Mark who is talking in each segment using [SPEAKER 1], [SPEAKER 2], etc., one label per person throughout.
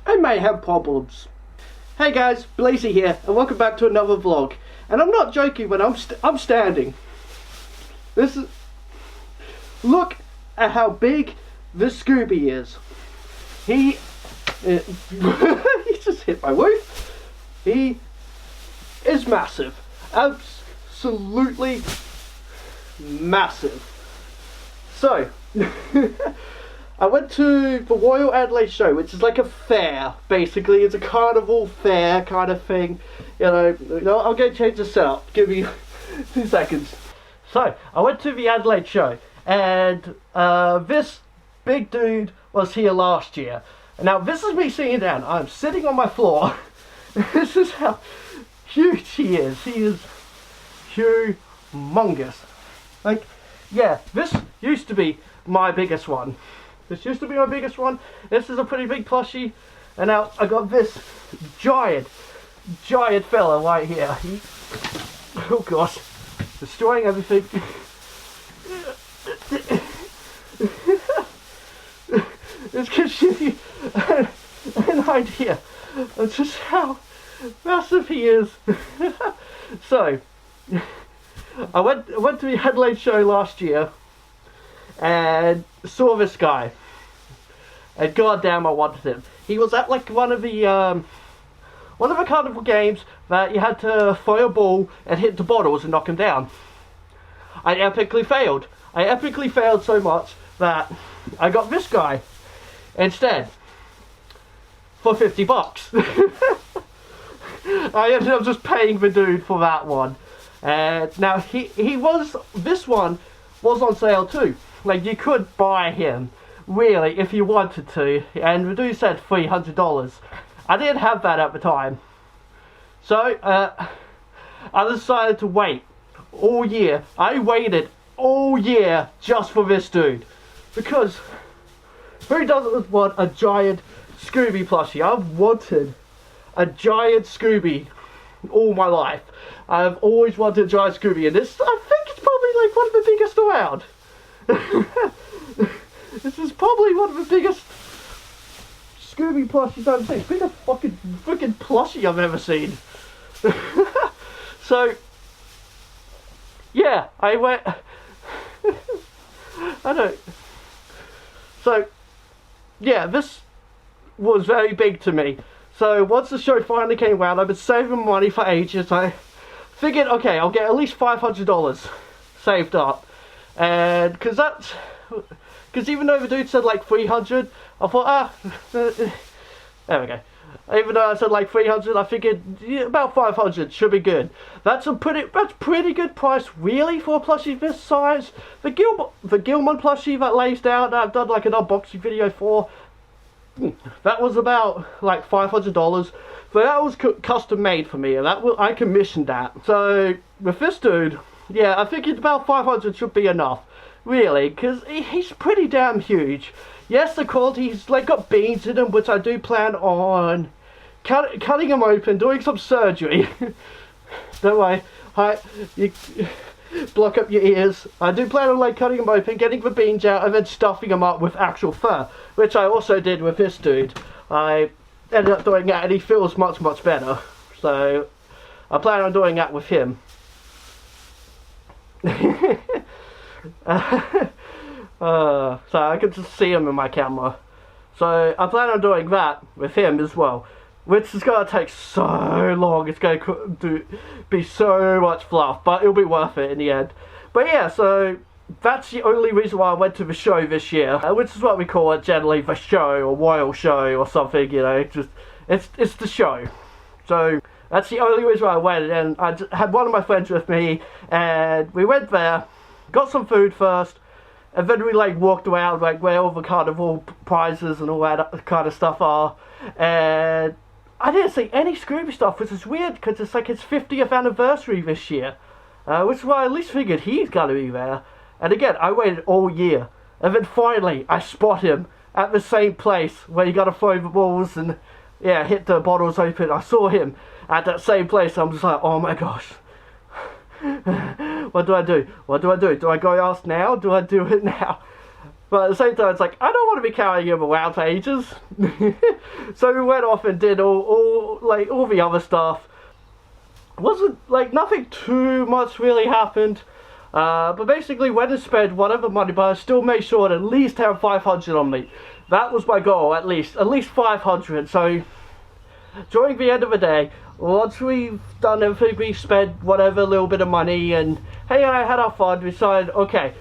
[SPEAKER 1] I may have problems. Hey guys, Blazie here, and welcome back to another vlog. And I'm not joking when I'm standing. This is... Look at how big this Scooby is. He just hit my roof. He is massive. Absolutely massive. So, I went to the Royal Adelaide Show, which is like a fair, basically. It's a carnival fair kind of thing. You know, I'll go change the setup. Give me 2 seconds. So, I went to the Adelaide Show, and this big dude was here last year. Now, this is me sitting down. I'm sitting on my floor. This is how huge he is. He is humongous. Like, yeah, this used to be my biggest one. This used to be my biggest one. This is a pretty big plushie. And now I got this giant fella right here. Oh gosh, destroying everything. This gives you an idea of just how massive he is. So, I went to the Adelaide Show last year and saw this guy, and goddamn, I wanted him. He was at like one of the carnival games that you had to throw a ball and hit the bottles and knock him down. I epically failed. I epically failed so much that I got this guy instead for $50. I ended up just paying the dude for that one. And now this one was on sale too. Like, you could buy him, really, if you wanted to, and the dude said $300. I didn't have that at the time. So, I decided to wait all year. I waited all year just for this dude. Because, who doesn't want a giant Scooby plushie? I've wanted a giant Scooby all my life. I've always wanted a giant Scooby, and this, I think it's probably like one of the biggest around. This is probably one of the biggest Scooby plushies I've seen. It's been a freaking plushie I've ever seen. So, yeah, I went... I don't... So, yeah, this was very big to me. So, once the show finally came around, I've been saving money for ages. I figured, okay, I'll get at least $500 saved up. And, because even though the dude said like 300, I thought, there we go. Even though I said like 300, I figured about 500 should be good. That's pretty good price, really, for a plushie this size. The Gilman plushie that lays down, that I've done like an unboxing video for, that was about like $500. But that was custom made for me, and I commissioned that. So with this dude, yeah, I figured about 500 should be enough, really, because he's pretty damn huge. Yes, the quality's like got beans in him, which I do plan on cutting him open, doing some surgery. Don't worry, you block up your ears. I do plan on like cutting him open, getting the beans out, and then stuffing him up with actual fur, which I also did with this dude. I ended up doing that, and he feels much better. So I plan on doing that with him. So I can just see him in my camera. So I plan on doing that with him as well, which is going to take so long. It's going to be so much fluff, but it'll be worth it in the end. But yeah, so that's the only reason why I went to the show this year, which is what we call it generally, the show or royal show or something, you know. It's the show. So that's the only reason why I went, and I had one of my friends with me, and we went there, got some food first, and then we like walked around like where all the carnival prizes and all that kind of stuff are, and I didn't see any Scooby stuff, which is weird because it's like his 50th anniversary this year, which is why I at least figured he's got to be there. And again, I waited all year, and then finally I spot him at the same place where you got to throw the balls and yeah, hit the bottles open. I saw him at that same place. I'm just like, oh my gosh. What do I do? What do I do? Do I go ask now? Do I do it now? But at the same time, it's like, I don't want to be carrying him around for ages. So we went off and did all the other stuff. Wasn't, like, nothing too much really happened. But basically went and spent whatever money, but I still made sure to at least have 500 on me. That was my goal, at least 500. So during the end of the day, once we've done everything, we spent whatever little bit of money, and hey, I had our fun. We decided, okay,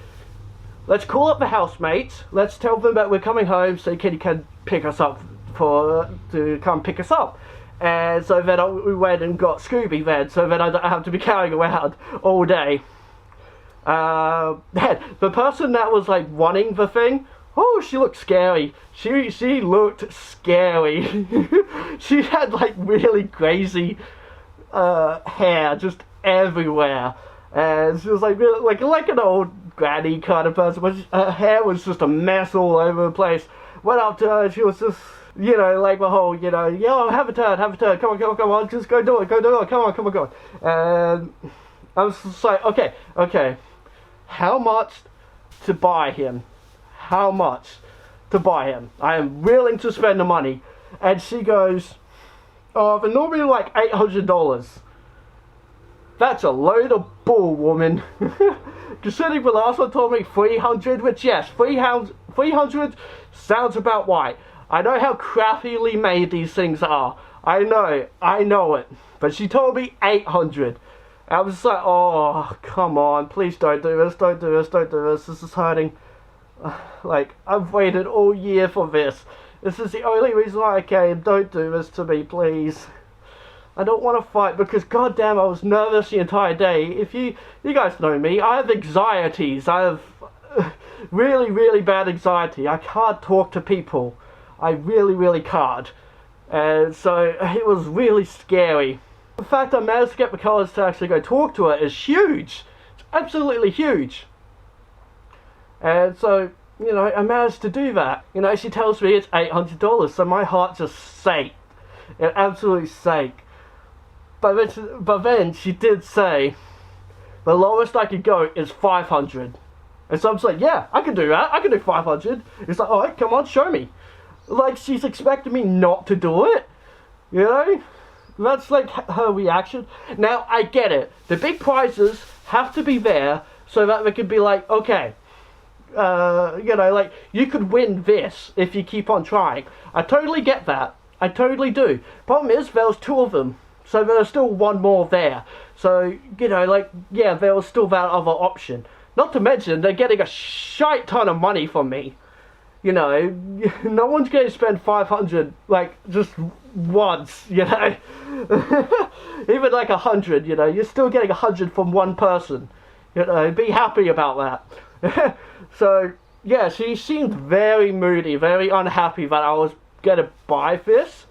[SPEAKER 1] let's call up the housemates. Let's tell them that we're coming home so Kitty can pick us up to come pick us up. And so then we went and got Scooby then, so then I don't have to be carrying around all day. The person that was like running the thing, oh, she looked scary. She looked scary. She had like really crazy hair just everywhere, and she was like an old granny kind of person, but her hair was just a mess all over the place. Went up to her and she was just, you know, like the whole, you know, yo, have a turn, come on, just go do it, come on. And I was just like, okay, how much to buy him? How much to buy him? I am willing to spend the money. And she goes, oh, they're normally like $800. That's a load of bull, woman. Considering the last one told me 300, which yes, 300 sounds about right. I know how crappily made these things are. I know it. But she told me 800. I was like, oh, come on, please don't do this, this is hurting. Like, I've waited all year for this. This is the only reason why I came. Don't do this to me, please. I don't want to fight because, goddamn, I was nervous the entire day. If you guys know me, I have anxieties. I have really, really bad anxiety. I can't talk to people. I really can't. And so, it was really scary. The fact I managed to get the college to actually go talk to her is huge. It's absolutely huge. And so, you know, I managed to do that. You know, she tells me it's $800, so my heart just sank. It absolutely sank. But then she did say, the lowest I could go is 500. And so I'm just like, yeah, I can do that. I can do 500. It's like, alright, come on, show me. Like, she's expecting me not to do it. You know? That's like her reaction. Now, I get it. The big prizes have to be there so that they could be like, okay, you know, like, you could win this if you keep on trying. I totally get that. I totally do. Problem is, there was 2 of them. So there's still 1 more there. So, you know, like, yeah, there was still that other option. Not to mention, they're getting a shite ton of money from me. You know, no one's going to spend 500, like, just once, you know. Even like 100, you know, you're still getting 100 from one person. You know, be happy about that. So, yeah, she seemed very moody, very unhappy that I was going to buy this.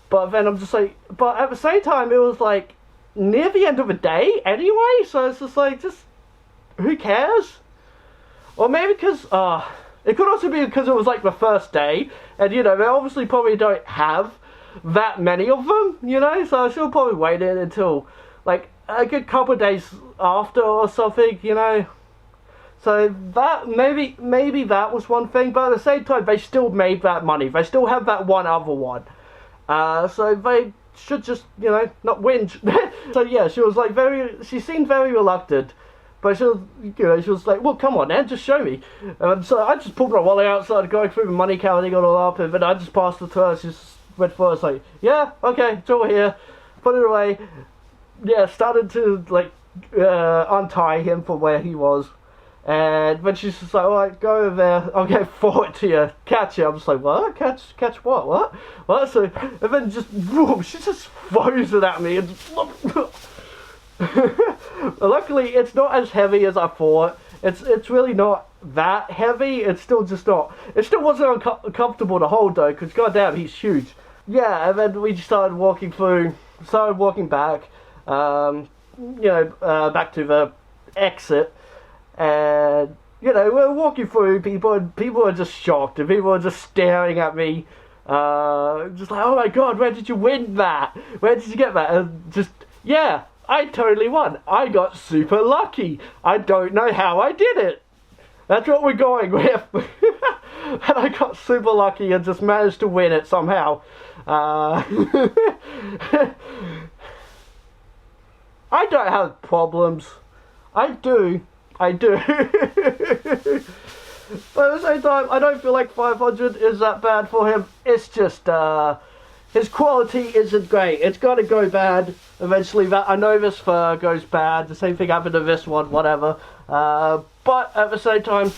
[SPEAKER 1] But then I'm just like, but at the same time, it was like near the end of the day anyway, so it's just like, who cares? Or maybe because, it could also be because it was like the first day, and you know, they obviously probably don't have that many of them, you know, so I should probably wait until like a good couple of days after or something, you know. So that, maybe that was one thing, but at the same time, they still made that money. They still have that one other one. So they should just, you know, not whinge. So yeah, she seemed very reluctant. But she was, you know, she was like, well, come on, man, just show me. And so I just pulled my wallet out, started going through the money, counting it all up, and then I just passed it to her. She just went for it, it's like, yeah, okay, it's all here. Put it away. Yeah, started to, like, untie him from where he was. And then she's just like, alright, go over there, I'll get forward to you, catch you. I'm just like, what? Catch what? What? So, and then just, boom, she just throws it at me, and luckily, it's not as heavy as I thought. It's really not that heavy. It's still just not. It still wasn't uncomfortable to hold though, because goddamn, he's huge. Yeah, and then we started walking back, back to the exit, and you know, we're walking through people, and people are just shocked, and people are just staring at me, just like, oh my god, where did you win that? Where did you get that? And just, yeah. I totally won. I got super lucky. I don't know how I did it. That's what we're going with. And I got super lucky and just managed to win it somehow. I don't have problems. I do. But at the same time, I don't feel like 500 is that bad for him. It's just, his quality isn't great. It's got to go bad eventually. I know this fur goes bad. The same thing happened to this one, whatever. But at the same time,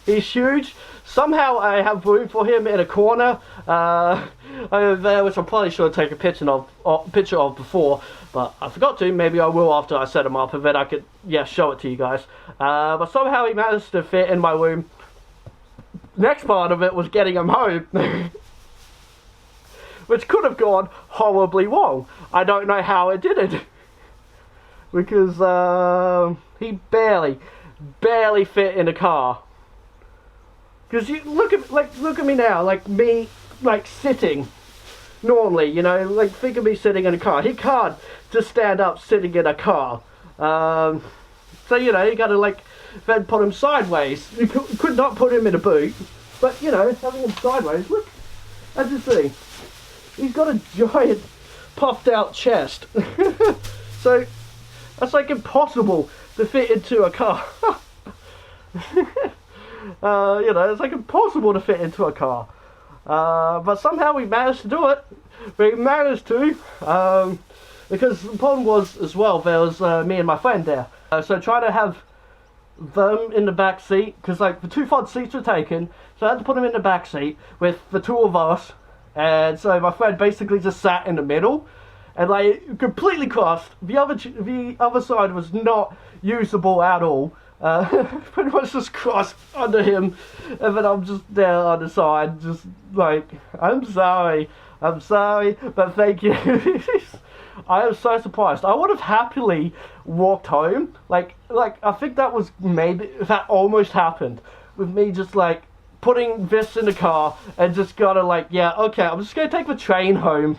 [SPEAKER 1] he's huge. Somehow I have room for him in a corner over there, which I probably should have taken a picture of before, but I forgot to. Maybe I will after I set him up, and then I could, yeah, show it to you guys. But somehow he managed to fit in my room. Next part of it was getting him home, which could have gone horribly wrong. I don't know how it did it, because he barely fit in a car. Because you look at me now, like me, like sitting normally, you know, like think of me sitting in a car. He can't just stand up sitting in a car. So you know, you gotta like then put him sideways. You could not put him in a boot, but you know, having him sideways. Look, as you see, he's got a giant puffed out chest. So that's like impossible to fit into a car. You know, it's like impossible to fit into a car. But somehow we managed to do it. We managed to, because the problem was, as well, there was me and my friend there. So trying to have them in the back seat, because like the two front seats were taken, so I had to put them in the back seat with the two of us. And so my friend basically just sat in the middle, and like completely crossed. The other side was not usable at all. Pretty much just crossed under him, and then I'm just there on the side, just like, I'm sorry, but thank you. I am so surprised. I would have happily walked home. Like I think that almost happened with me just like putting this in the car and just gotta like, yeah, okay, I'm just gonna take the train home.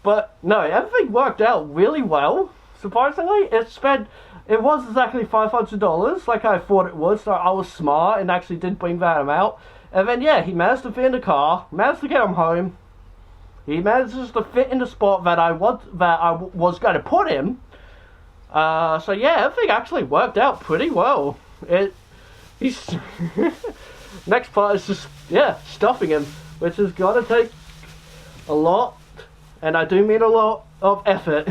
[SPEAKER 1] But no, everything worked out really well. Surprisingly, it was exactly $500, like I thought it would, so I was smart and actually did bring that amount. And then, yeah, he managed to fit in the car, managed to get him home. He managed to fit in the spot that I was going to put him. So, yeah, everything actually worked out pretty well. Next part is just, yeah, stuffing him, which has got to take a lot, and I do mean a lot of effort.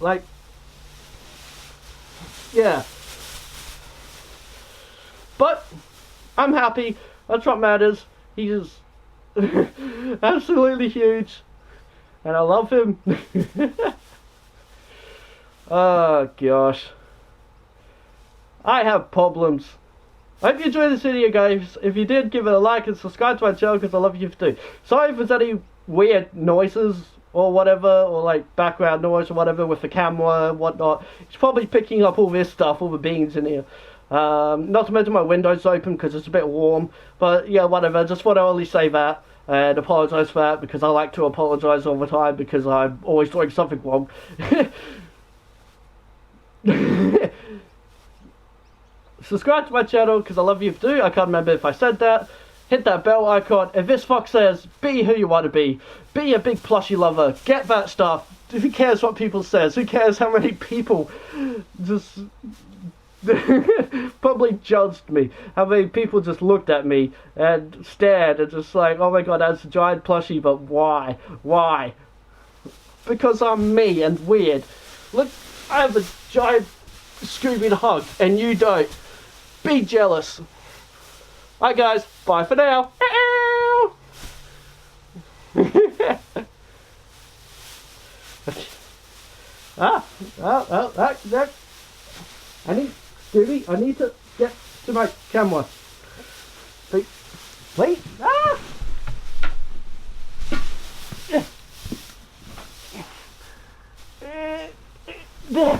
[SPEAKER 1] Like, yeah. But I'm happy. That's what matters. He's absolutely huge, and I love him. Oh gosh, I have problems. I hope you enjoyed this video, guys. If you did, give it a like and subscribe to my channel, because I love you too. Sorry if there's any weird noises or whatever, or like background noise or whatever with the camera and whatnot. It's probably picking up all this stuff, all the beans in here. Not to mention my window's open because it's a bit warm. But yeah, whatever. Just want to only say that and apologise for that, because I like to apologise all the time because I'm always doing something wrong. Subscribe to my channel because I love you too. I can't remember if I said that. Hit that bell icon. If this fox says, be who you want to be. Be a big plushie lover. Get that stuff. Who cares what people says? Who cares how many people just probably judged me? How many people just looked at me and stared and just like, oh my god, that's a giant plushie, but why? Why? Because I'm me and weird. Look, I have a giant Scooby to hug and you don't. Be jealous. Alright guys, bye for now. Scooby, I need to get to my camera. Wait, There.